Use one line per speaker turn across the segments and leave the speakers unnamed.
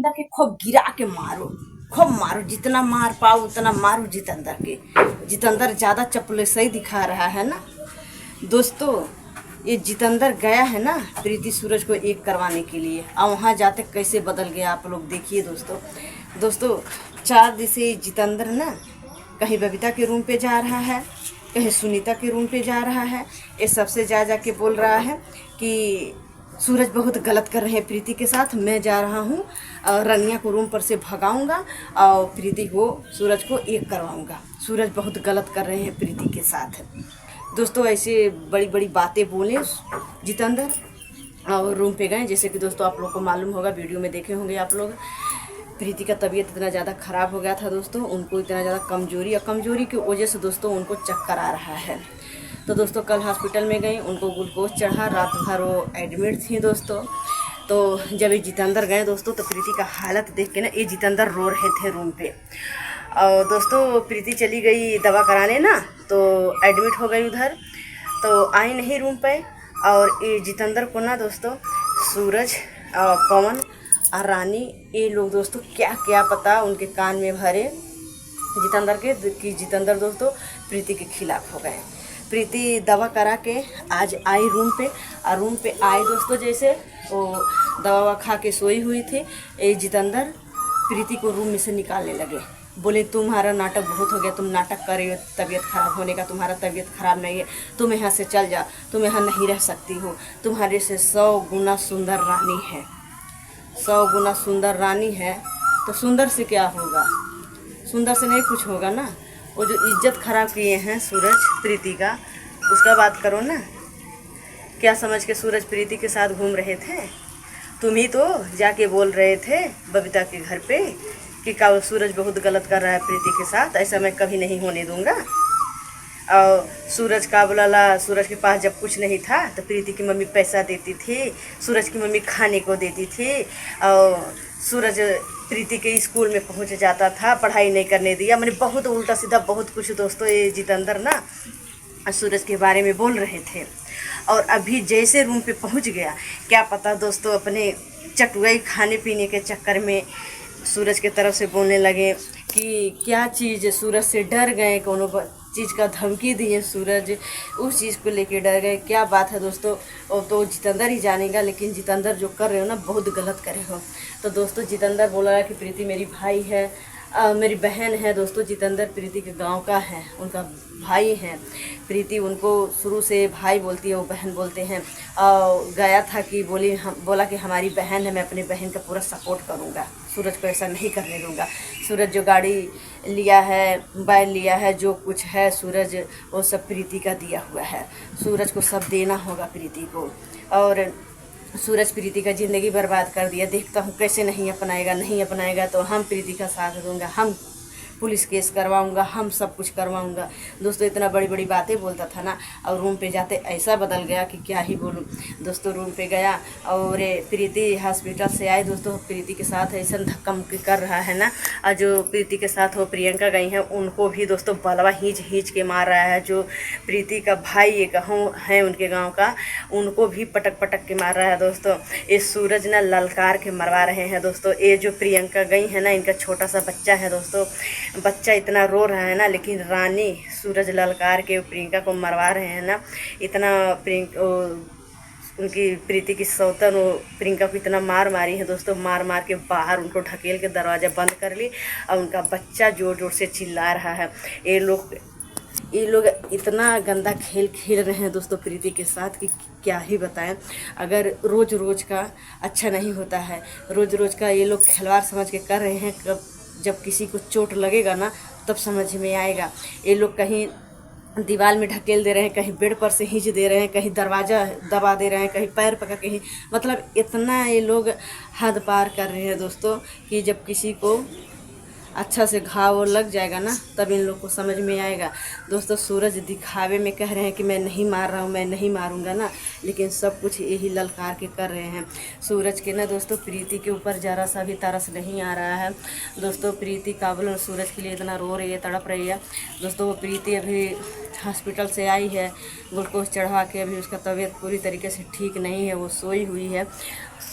जितेंद्र के खूब गिरा के मारो, खूब मारो, जितना मार पाओ उतना मारो जितेंद्र के। जितेंद्र ज़्यादा चपलूसाई दिखा रहा है ना दोस्तों। ये जितेंद्र गया है ना प्रीति सूरज को एक करवाने के लिए, और वहाँ जाते कैसे बदल गया आप लोग देखिए दोस्तों। 4 दिन से जितेंद्र ना कहीं बबीता के रूम पे जा रहा है, कहीं सुनीता के रूम पे जा रहा है। ये सबसे जा के बोल रहा है कि सूरज बहुत गलत कर रहे हैं प्रीति के साथ, मैं जा रहा हूँ और रनिया को रूम पर से भगाऊंगा और प्रीति को सूरज को एक करवाऊंगा। सूरज बहुत गलत कर रहे हैं प्रीति के साथ दोस्तों। ऐसे बड़ी बड़ी बातें बोले जितेंद्र और रूम पे गए। जैसे कि दोस्तों आप लोग को मालूम होगा, वीडियो में देखे होंगे आप लोग, प्रीति का तबीयत इतना ज़्यादा ख़राब हो गया था दोस्तों। उनको इतना ज़्यादा कमज़ोरी की वजह से दोस्तों उनको चक्कर आ रहा है। तो दोस्तों कल हॉस्पिटल में गई, उनको ग्लूकोज चढ़ा, रात भर वो एडमिट थी दोस्तों। तो जब ये जितेंद्र गए दोस्तों तो प्रीति का हालत देख के ना ये जितेंद्र रो रहे थे रूम पे। और दोस्तों प्रीति चली गई दवा कराने ना, तो एडमिट हो गई उधर, तो आई नहीं रूम पे। और ये जितेंद्र को ना दोस्तों सूरज और पवन और रानी ये लोग दोस्तों क्या क्या पता उनके कान में भरे जितेंद्र के कि जितेंद्र दोस्तों प्रीति के खिलाफ हो गए। प्रीति दवा करा के आज आई रूम पे, और रूम पे आए दोस्तों जैसे वो दवा खा के सोई हुई थी, ये जितेंद्र प्रीति को रूम में से निकालने लगे। बोले तुम्हारा नाटक बहुत हो गया, तुम नाटक कर रही हो तबीयत खराब होने का, तुम्हारा तबीयत खराब नहीं है, तुम यहाँ से चल जा, तुम यहाँ नहीं रह सकती हो, तुम्हारे से 100 गुना सुंदर रानी है, 100 गुना सुंदर रानी है। तो सुंदर से क्या होगा, सुंदर से नहीं कुछ होगा ना। वो जो इज्जत खराब किए हैं सूरज प्रीति का, उसका बात करो ना। क्या समझ के सूरज प्रीति के साथ घूम रहे थे? तुम ही तो जाके बोल रहे थे बबीता के घर पे कि का सूरज बहुत गलत कर रहा है प्रीति के साथ, ऐसा मैं कभी नहीं होने दूंगा। और सूरज का बोला, सूरज के पास जब कुछ नहीं था तो प्रीति की मम्मी पैसा देती थी, सूरज की मम्मी खाने को देती थी, और सूरज प्रीति के स्कूल में पहुंच जाता था, पढ़ाई नहीं करने दिया। मैंने बहुत उल्टा सीधा बहुत कुछ दोस्तों ये जितेंद्र ना सूरज के बारे में बोल रहे थे। और अभी जैसे रूम पे पहुंच गया, क्या पता दोस्तों अपने चटुआई खाने पीने के चक्कर में सूरज के तरफ से बोलने लगे कि क्या चीज़, सूरज से डर गए, कोनो चीज़ का धमकी दिए सूरज, उस चीज़ को लेके डर गए। क्या बात है दोस्तों, वो तो जितेंद्र ही जानेगा, लेकिन जितेंद्र जो कर रहे हो ना बहुत गलत करे हो। तो दोस्तों जितेंद्र बोला कि प्रीति मेरी भाई है, मेरी बहन है दोस्तों। जितेंद्र प्रीति के गांव का है, उनका भाई है। प्रीति उनको शुरू से भाई बोलती है, वो बहन बोलते हैं। और गया था कि बोला कि हमारी बहन है, मैं अपनी बहन का पूरा सपोर्ट करूंगा, सूरज को ऐसा नहीं करने दूंगा। सूरज जो गाड़ी लिया है, मोबाइल लिया है, जो कुछ है सूरज वो सब प्रीति का दिया हुआ है, सूरज को सब देना होगा प्रीति को। और सूरज प्रीति का ज़िंदगी बर्बाद कर दिया, देखता हूँ कैसे नहीं अपनाएगा तो हम प्रीति का साथ दूंगा, हम पुलिस केस करवाऊंगा, हम सब कुछ करवाऊंगा दोस्तों। इतना बड़ी बड़ी बातें बोलता था ना, और रूम पे जाते ऐसा बदल गया कि क्या ही बोलूं दोस्तों। रूम पे गया और प्रीति हॉस्पिटल से आए दोस्तों, प्रीति के साथ ऐसा धक्का मुक्की कर रहा है ना। और जो प्रीति के साथ वो प्रियंका गई हैं उनको भी दोस्तों बलवा खींच के मार रहा है। जो प्रीति का भाई एक है उनके गाँव का, उनको भी पटक के मार रहा है दोस्तों। ये सूरज ना ललकार के मरवा रहे हैं दोस्तों। ये जो प्रियंका गई है ना, इनका छोटा सा बच्चा है दोस्तों, बच्चा इतना रो रहा है ना, लेकिन रानी सूरज ललकार के प्रियंका को मरवा रहे हैं ना। इतना उनकी प्रीति की सौतन वो प्रियंका को इतना मारी है दोस्तों, मार के बाहर उनको ढकेल के दरवाज़ा बंद कर ली। और उनका बच्चा जोर जोर से चिल्ला रहा है। ये लोग इतना गंदा खेल रहे हैं दोस्तों प्रीति के साथ कि क्या ही बताएं। अगर रोज़ का अच्छा नहीं होता है, रोज़ का ये लोग खिलवाड़ समझ के कर रहे हैं। जब किसी को चोट लगेगा ना तब समझ में आएगा। ये लोग कहीं दीवार में ढकेल दे रहे हैं, कहीं बेड पर से खींच दे रहे हैं, कहीं दरवाज़ा दबा दे रहे हैं, कहीं पैर पकड़ के, मतलब इतना ये लोग हद पार कर रहे हैं दोस्तों कि जब किसी को अच्छा से घाव लग जाएगा ना तब इन लोग को समझ में आएगा दोस्तों। सूरज दिखावे में कह रहे हैं कि मैं नहीं मार रहा हूँ, मैं नहीं मारूंगा ना, लेकिन सब कुछ यही ललकार के कर रहे हैं। सूरज के ना दोस्तों प्रीति के ऊपर ज़रा सा भी तरस नहीं आ रहा है दोस्तों। प्रीति काबुल सूरज के लिए इतना रो रही है, तड़प रही है दोस्तों। वो प्रीति अभी हॉस्पिटल से आई है, ग्लूकोज चढ़वा के। अभी उसका तबीयत पूरी तरीके से ठीक नहीं है, वो सोई हुई है,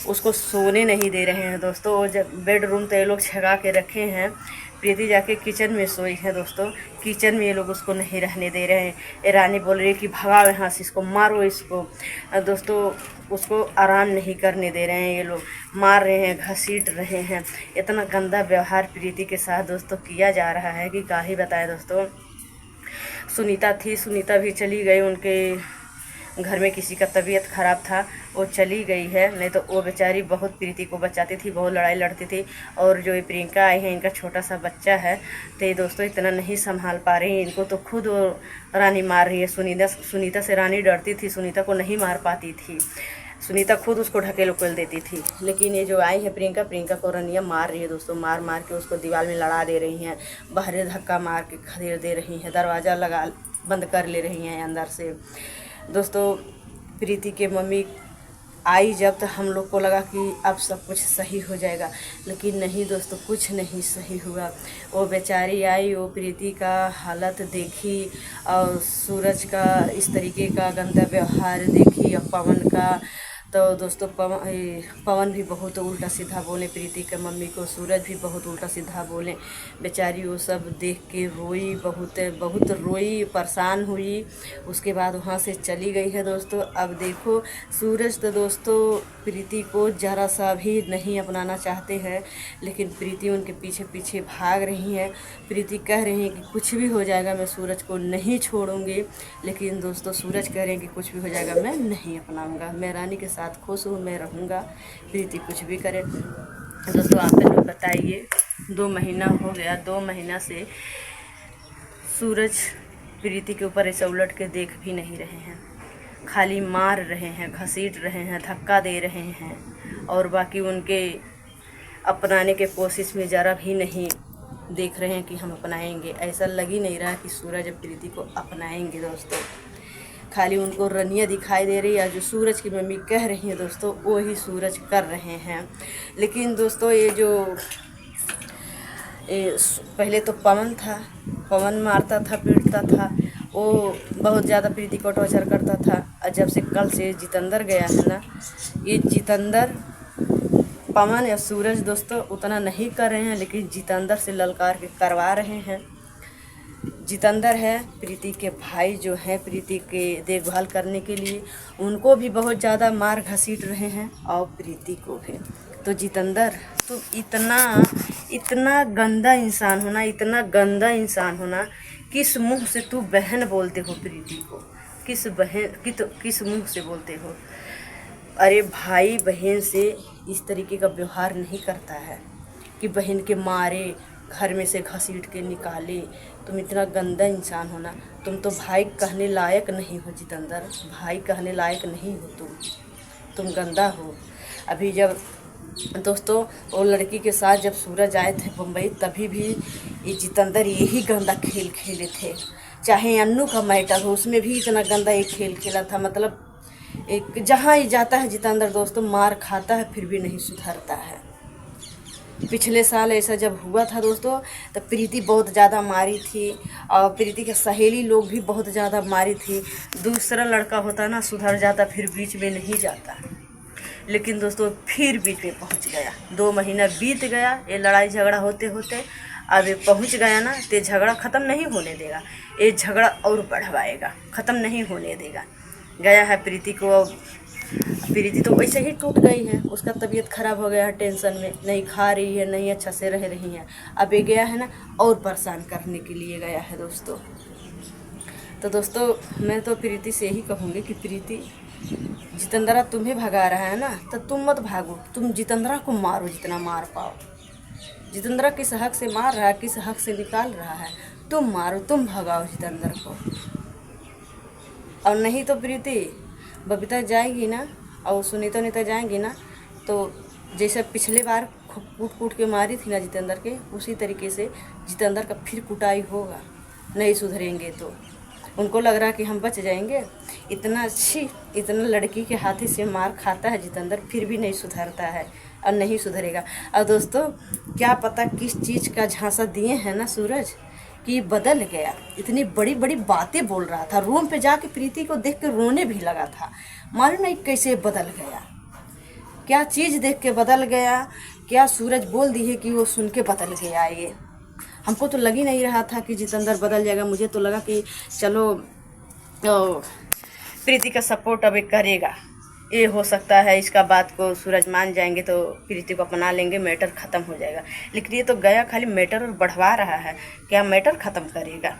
उसको सोने नहीं दे रहे हैं दोस्तों। जब बेडरूम तो ये लोग छगा के रखे हैं, प्रीति जाके किचन में सोई है दोस्तों। किचन में ये लोग उसको नहीं रहने दे रहे हैं। ये रानी बोल रही है कि भगाओ यहाँ से, इसको मारो इसको। दोस्तों उसको आराम नहीं करने दे रहे हैं, ये लोग मार रहे हैं, घसीट रहे हैं। इतना गंदा व्यवहार प्रीति के साथ दोस्तों किया जा रहा है कि क्या ही बताएं दोस्तों। सुनीता थी, सुनीता भी चली गई, उनके घर में किसी का तबीयत ख़राब था, वो चली गई है। नहीं तो वो बेचारी बहुत प्रीति को बचाती थी, बहुत लड़ाई लड़ती थी। और जो ये प्रियंका आई है, इनका छोटा सा बच्चा है, तो ये दोस्तों इतना नहीं संभाल पा रही हैं इनको, तो खुद वो रानी मार रही है। सुनीता से रानी डरती थी, सुनीता को नहीं मार पाती थी, सुनीता खुद उसको ढकेल उकेल देती थी। लेकिन ये जो आई है प्रियंका को रनिया मार रही है दोस्तों, मार मार के उसको दीवार में लड़ा दे रही हैं, बाहर धक्का मार के खदेड़ दे रही हैं, दरवाज़ा बंद कर ले रही हैं अंदर से। दोस्तों प्रीति के मम्मी आई जब, तो हम लोग को लगा कि अब सब कुछ सही हो जाएगा, लेकिन नहीं दोस्तों, कुछ नहीं सही हुआ। वो बेचारी आई, वो प्रीति का हालत देखी और सूरज का इस तरीके का गंदा व्यवहार देखी, और पवन का। तो दोस्तों पवन भी बहुत उल्टा सीधा बोले प्रीति के मम्मी को, सूरज भी बहुत उल्टा सीधा बोले। बेचारी वो सब देख के रोई, बहुत रोई, परेशान हुई। उसके बाद वहाँ से चली गई है दोस्तों। अब देखो सूरज तो दोस्तों प्रीति को ज़रा सा भी नहीं अपनाना चाहते हैं, लेकिन प्रीति उनके पीछे पीछे भाग रही है। प्रीति कह रही है कि कुछ भी हो जाएगा मैं सूरज को नहीं छोड़ूंगी, लेकिन दोस्तों सूरज कह रहे हैं कि कुछ भी हो जाएगा मैं नहीं अपनाऊंगा, मैं रानी के साथ खुश हूँ, मैं रहूँगा, प्रीति कुछ भी करे। दोस्तों आप लोग बताइए, 2 महीना हो गया, 2 महीना से सूरज प्रीति के ऊपर ऐसा उलट के देख भी नहीं रहे हैं, खाली मार रहे हैं, घसीट रहे हैं, धक्का दे रहे हैं, और बाकी उनके अपनाने के कोशिश में ज़रा भी नहीं देख रहे हैं कि हम अपनाएंगे। ऐसा लग ही नहीं रहा कि सूरज प्रीति को अपनाएंगे दोस्तों, खाली उनको रनिया दिखाई दे रही है। जो सूरज की मम्मी कह रही है दोस्तों, वो ही सूरज कर रहे हैं। लेकिन दोस्तों पहले तो पवन था, पवन मारता था, पीटता था, वो बहुत ज़्यादा प्रीति को टॉर्चर करता था। और जब से कल से जितेंद्र गया है ना, ये जितेंद्र, पवन या सूरज दोस्तों उतना नहीं कर रहे हैं, लेकिन जितेंद्र से ललकार के करवा रहे हैं। जितेंद्र है प्रीति के भाई, जो है प्रीति के देखभाल करने के लिए, उनको भी बहुत ज़्यादा मार घसीट रहे हैं, और प्रीति को भी। तो जितेंद्र तो इतना गंदा इंसान होना, इतना गंदा इंसान होना, किस मुंह से तू बहन बोलते हो प्रीति को, किस मुंह से बोलते हो? अरे भाई बहन से इस तरीके का व्यवहार नहीं करता है कि बहन के मारे, घर में से घसीट के निकाले। तुम इतना गंदा इंसान हो ना, तुम तो भाई कहने लायक नहीं हो जितेंद्र, भाई कहने लायक नहीं हो तुम गंदा हो। अभी जब दोस्तों वो लड़की के साथ जब सूरज आए थे मुंबई, तभी भी ये जितेंद्र यही गंदा खेल खेले थे। चाहे अन्नू का मैटर हो, उसमें भी इतना गंदा एक खेल खेला था। मतलब एक जहाँ ही जाता है जितेंद्र दोस्तों मार खाता है, फिर भी नहीं सुधरता है। पिछले साल ऐसा जब हुआ था दोस्तों, तब प्रीति बहुत ज़्यादा मारी थी, और प्रीति के सहेली लोग भी बहुत ज़्यादा मारी थी। दूसरा लड़का होता ना सुधर जाता, फिर बीच में नहीं जाता, लेकिन दोस्तों फिर बीच में पहुंच गया। 2 महीना बीत गया, ये लड़ाई झगड़ा होते होते अब ये पहुंच गया ना, तो झगड़ा ख़त्म नहीं होने देगा, ये झगड़ा और बढ़वाएगा, ख़त्म नहीं होने देगा। गया है प्रीति को, प्रीति तो वैसे ही टूट गई है, उसका तबीयत ख़राब हो गया है, टेंशन में नहीं खा रही है, नहीं अच्छा से रह रही है। अब ये गया है ना और परेशान करने के लिए गया है दोस्तों। तो दोस्तों मैं तो प्रीति से यही कहूँगी कि प्रीति, जितेंद्र तुम्हें भगा रहा है ना, तो तुम मत भागो, तुम जितेंद्र को मारो जितना मार पाओ। जितेंद्र किस हक से मार रहा है, किस हक से निकाल रहा है, तुम मारो, तुम भगाओ जितेंद्र को। और नहीं तो प्रीति बबीता जाएगी ना, और सुनीता जाएंगी ना, तो जैसे पिछले बार कूट के मारी थी ना जितेंद्र के, उसी तरीके से जितेंद्र का फिर कुटाई होगा। नहीं सुधरेंगे तो उनको लग रहा कि हम बच जाएंगे। इतना लड़की के हाथी से मार खाता है जितेंद्र, फिर भी नहीं सुधरता है और नहीं सुधरेगा। और दोस्तों क्या पता किस चीज़ का झांसा दिए हैं ना सूरज, कि ये बदल गया, इतनी बड़ी बड़ी बातें बोल रहा था, रूम पे जाके प्रीति को देख के रोने भी लगा था। मालूम नहीं कैसे बदल गया, क्या चीज़ देख के बदल गया, क्या सूरज बोल दी है कि वो सुन के बदल गया। ये हमको तो लग ही नहीं रहा था कि जितेंद्र बदल जाएगा। मुझे तो लगा कि चलो प्रीति का सपोर्ट अब करेगा, ये हो सकता है इसका बात को सूरज मान जाएंगे तो प्रीति को अपना लेंगे, मैटर ख़त्म हो जाएगा। लेकिन ये तो गया खाली मैटर और बढ़वा रहा है, क्या मैटर ख़त्म करेगा।